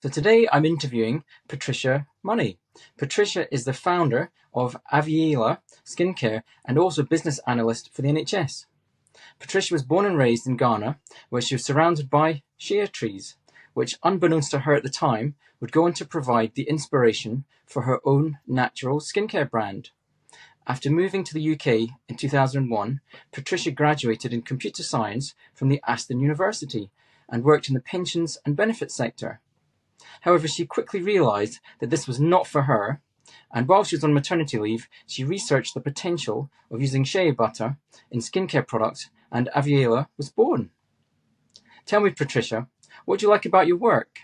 So today I'm interviewing Patricia Monney. Patricia is the founder of Aviela Skincare and also business analyst for the NHS. Patricia was born and raised in Ghana, where she was surrounded by Shea trees, which, unbeknownst to her at the time, would go on to provide the inspiration for her own natural skincare brand. After moving to the UK in 2001, Patricia graduated in computer science from the Aston University and worked in the pensions and benefits sector. However, she quickly realised that this was not for her, and while she was on maternity leave, she researched the potential of using shea butter in skincare products, and Aviela was born. Tell me, Patricia, what do you like about your work?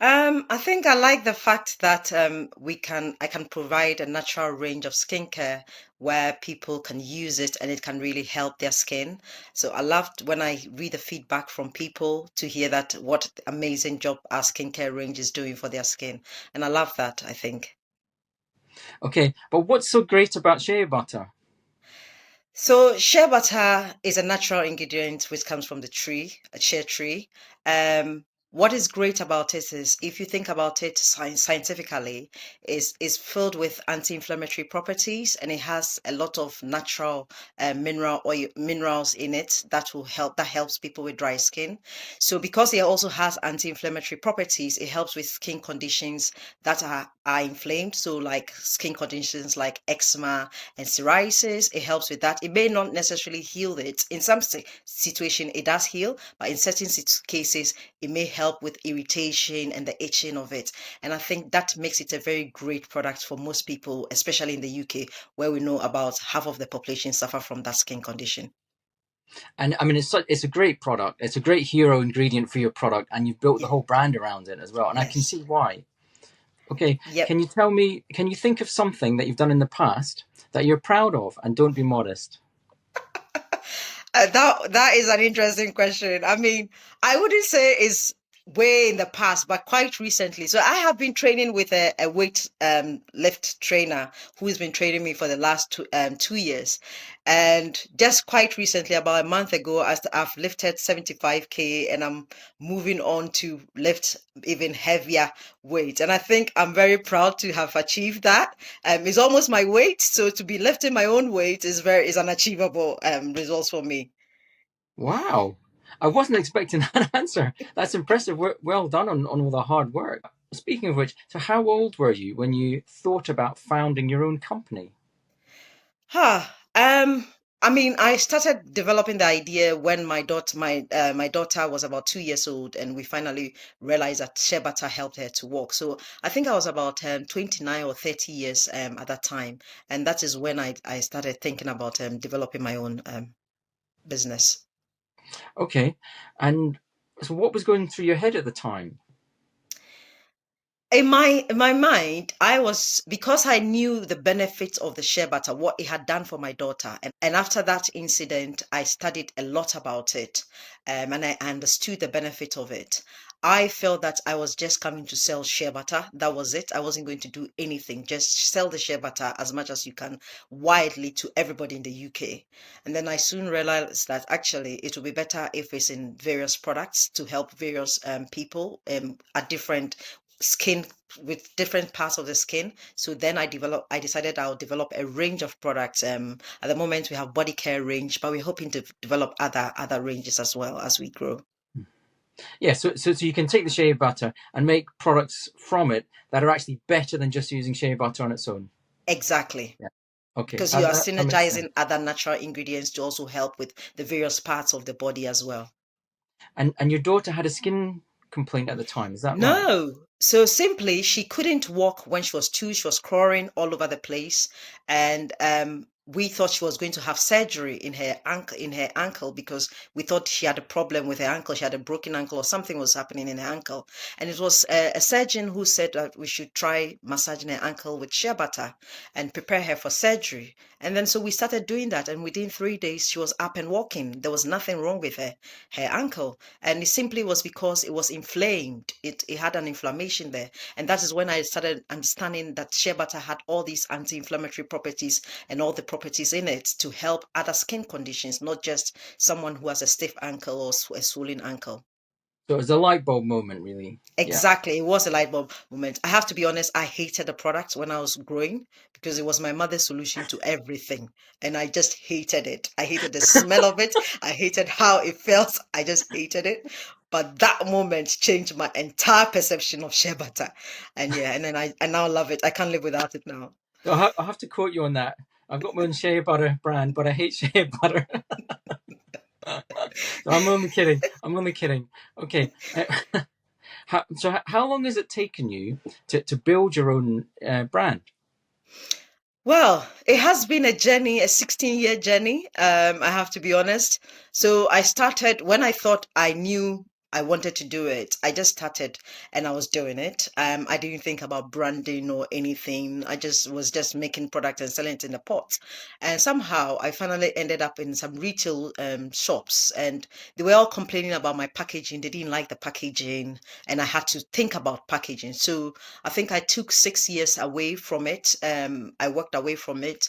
I think I like the fact that I can provide a natural range of skincare where people can use it and it can really help their skin. So I loved when I read the feedback from people to hear that what amazing job our skincare range is doing for their skin. And I love that, I think. Okay, but what's so great about shea butter? So shea butter is a natural ingredient which comes from the tree, a shea tree. What is great about it is, if you think about it scientifically, is filled with anti-inflammatory properties, and it has a lot of natural minerals in it that helps people with dry skin. So because it also has anti-inflammatory properties, it helps with skin conditions that are inflamed. So like skin conditions like eczema and psoriasis, it helps with that. It may not necessarily heal it. In some situation, it does heal, but in certain cases, it may help with irritation and the itching of it. And I think that makes it a very great product for most people, especially in the UK, where we know about half of the population suffer from that skin condition. And I mean, it's a great product. It's a great hero ingredient for your product, and you've built the Yeah. whole brand around it as well. And I can Yes. see why. Okay, Yep. can you tell me? Can you think of something that you've done in the past that you're proud of, and don't be modest? That is an interesting question. I mean, I wouldn't say it's way in the past, but quite recently. So I have been training with a weight lift trainer who's been training me for the last 2 years. And just quite recently, about a month ago, I've lifted 75K and I'm moving on to lift even heavier weight. And I think I'm very proud to have achieved that. It's almost my weight, so to be lifting my own weight is an achievable result for me. Wow, I wasn't expecting that answer. That's impressive. Well done on all the hard work. Speaking of which, so how old were you when you thought about founding your own company? Huh. I mean, I started developing the idea when my daughter was about 2 years old, and we finally realized that shea butter helped her to walk. So I think I was about 29 or 30 years at that time, and that is when I started thinking about developing my own business. Okay, and so what was going through your head at the time? In my mind, I was, because I knew the benefits of the shea butter, what it had done for my daughter, and after that incident, I studied a lot about it, and I understood the benefit of it. I felt that I was just coming to sell shea butter. That was it. I wasn't going to do anything. Just sell the shea butter as much as you can widely to everybody in the UK. And then I soon realized that actually it would be better if it's in various products to help various people at different skin with different parts of the skin. So then I decided I'll develop a range of products. At the moment we have body care range, but we're hoping to develop other ranges as well as we grow. Yeah, so you can take the shea butter and make products from it that are actually better than just using shea butter on its own. Exactly. Yeah. Okay, Because you are that makes sense. synergizing other natural ingredients to also help with the various parts of the body as well. And your daughter had a skin complaint at the time, is that right? No. So simply, she couldn't walk when she was two. She was crawling all over the place, and we thought she was going to have surgery in her ankle because we thought she had a problem with her ankle. She had a broken ankle or something was happening in her ankle, and it was a surgeon who said that we should try massaging her ankle with shea butter and prepare her for surgery. And then so we started doing that, and within 3 days she was up and walking. There was nothing wrong with her ankle, and it simply was because it was inflamed. It had an inflammation there, and that is when I started understanding that shea butter had all these anti-inflammatory properties and all the properties in it to help other skin conditions, not just someone who has a stiff ankle or a swollen ankle. So it was a light bulb moment, really. Yeah. Exactly. It was a light bulb moment. I have to be honest, I hated the product when I was growing because it was my mother's solution to everything. And I just hated it. I hated the smell of it. I hated how it felt. I just hated it. But that moment changed my entire perception of shea butter. And yeah, and then I now love it. I can't live without it now. So I have to quote you on that. I've got my own shea butter brand, but I hate shea butter. So I'm only kidding. I'm only kidding. Okay. How long has it taken you to build your own brand? Well, it has been a journey, a 16-year journey, I have to be honest. So I started when I thought I knew I wanted to do it. I just started and I was doing it. I didn't think about branding or anything. I just was just making product and selling it in the pot. And somehow I finally ended up in some retail shops and they were all complaining about my packaging. They didn't like the packaging and I had to think about packaging. So I think I took 6 years away from it. I worked away from it,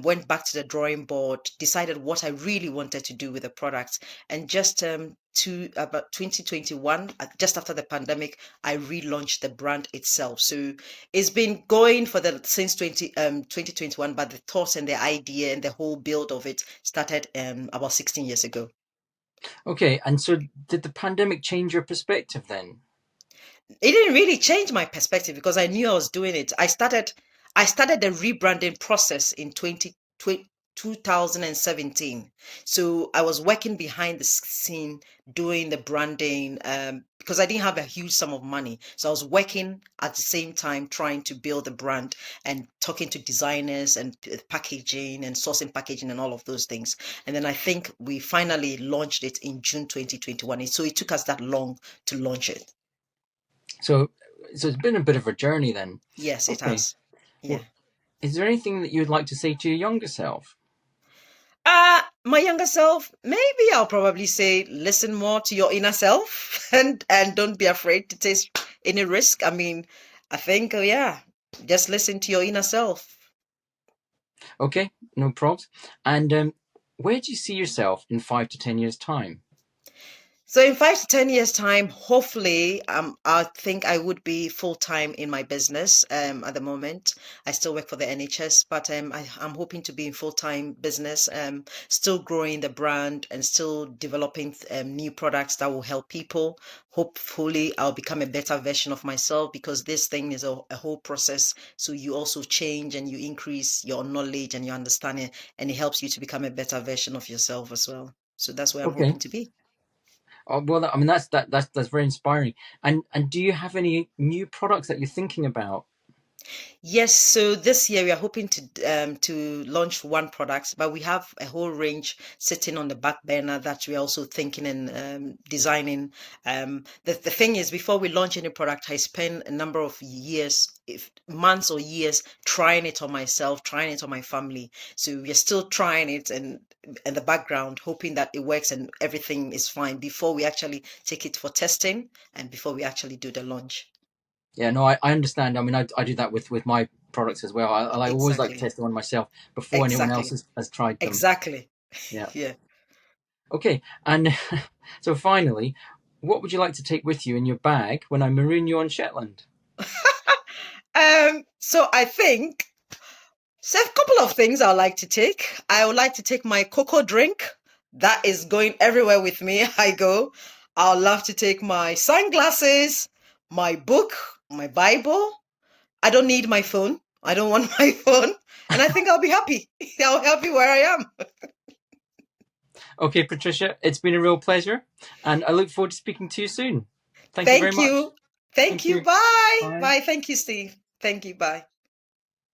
went back to the drawing board, decided what I really wanted to do with the product, and just to about 2021, just after the pandemic, I relaunched the brand itself. So it's been going for the since 2021, but the thought and the idea and the whole build of it started about 16 years ago. Okay, and so did the pandemic change your perspective then? It didn't really change my perspective because I knew I was doing it. I started the rebranding process in 2017. So I was working behind the scene doing the branding because I didn't have a huge sum of money. So I was working at the same time trying to build the brand and talking to designers and packaging and sourcing packaging and all of those things. And then I think we finally launched it in June 2021. So it took us that long to launch it. So so it's been a bit of a journey then. Yes, it Okay. has. Yeah. Well, is there anything that you'd like to say to your younger self? My younger self, maybe I'll probably say listen more to your inner self and don't be afraid to take any risk. I mean, I think yeah, just listen to your inner self. Okay, no probs. And where do you see yourself in 5 to 10 years' time? So in 5 to 10 years' time, hopefully, I think I would be full time in my business. At the moment, I still work for the NHS, but I'm hoping to be in full time business. Still growing the brand and still developing new products that will help people. Hopefully, I'll become a better version of myself because this thing is a whole process. So you also change and you increase your knowledge and your understanding, and it helps you to become a better version of yourself as well. So that's where I'm Okay. hoping to be. Oh, well, I mean that's very inspiring. And do you have any new products that you're thinking about? Yes, so this year we are hoping to launch one product, but we have a whole range sitting on the back burner that we're also thinking and designing. The thing is, before we launch any product, I spend a number of years, if months or years, trying it on myself, trying it on my family. So we're still trying it and in the background, hoping that it works and everything is fine before we actually take it for testing and before we actually do the launch. Yeah, no, I understand. I mean, I do that with my products as well. I always like to Exactly. test them on myself before anyone else Exactly. has tried them. Exactly. Yeah. Yeah. Okay. And so finally, what would you like to take with you in your bag when I maroon you on Shetland? So I think so a couple of things I would like to take. I would like to take my cocoa drink. That is going everywhere with me. I go. I'll love to take my sunglasses, my book, my Bible. I don't need my phone. I don't want my phone. And I think I'll be happy. I'll help you where I am. Okay, Patricia, it's been a real pleasure, and I look forward to speaking to you soon. Thank you very Thank much. you. Thank Thank you. you. Bye. Bye. Bye. Thank you, Steve. Thank you. Bye.